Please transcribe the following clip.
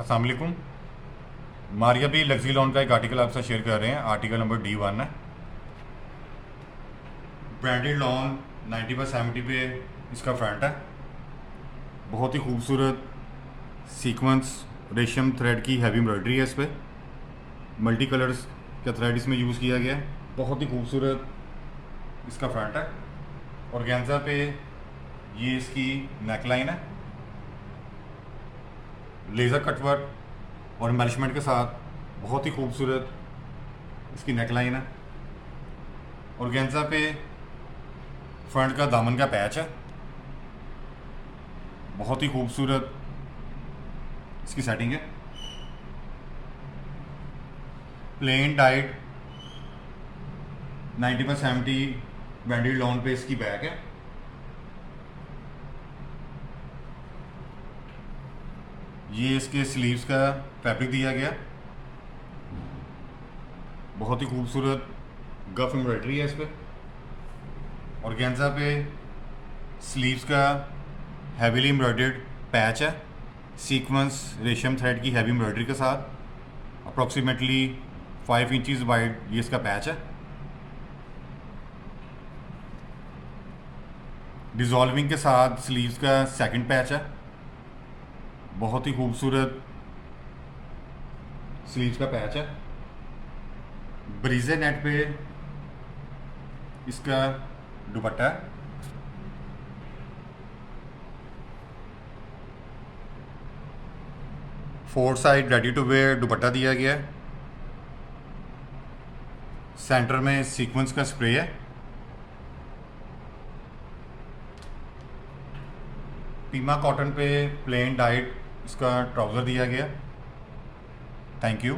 अस्सलाम वालेकुम। मारिया भी लग्जरी लॉन का एक आर्टिकल आपसे शेयर कर रहे हैं। आर्टिकल नंबर D1 है। ब्रांडेड लॉन 90/70 पे इसका फ्रंट है। बहुत ही खूबसूरत सीक्वेंस रेशम थ्रेड की हैवी एम्ब्रॉयडरी है इस पर। मल्टी कलर्स का थ्रेड इसमें यूज़ किया गया है। बहुत ही खूबसूरत इसका फ्रंट है। ऑर्गेन्जा पे ये इसकी नेकलाइन है। लेज़र कटवर्क और एम्बेलिशमेंट के साथ बहुत ही खूबसूरत इसकी नेकलाइन है। ऑर्गेन्जा पे फ्रंट का दामन का पैच है। बहुत ही खूबसूरत इसकी सेटिंग है। प्लेन डाइट 90/70 बैंडेड लॉन पे इसकी बैक है। ये इसके स्लीव्स का फैब्रिक दिया गया। बहुत ही खूबसूरत गफ एम्ब्रॉयडरी है इस पर। ऑर्गेन्जा पे स्लीव्स का हैवीली एम्ब्रॉयडर्ड पैच है। सीक्वेंस रेशम थ्रेड की हैवी एम्ब्रॉयडरी के साथ अप्रॉक्सीमेटली 5 इंचज़ वाइड ये इसका पैच है। डिज़ोल्विंग के साथ स्लीव्स का सेकंड पैच है। बहुत ही खूबसूरत स्लीव्स का पैच है। ब्रीजे नेट पे इसका दुपट्टा है। Four side ready to wear दुपट्टा दिया गया है। सेंटर में सीक्वेंस का स्प्रे है। पीमा कॉटन पे प्लेन डाइट इसका ट्राउज़र दिया गया। Thank you.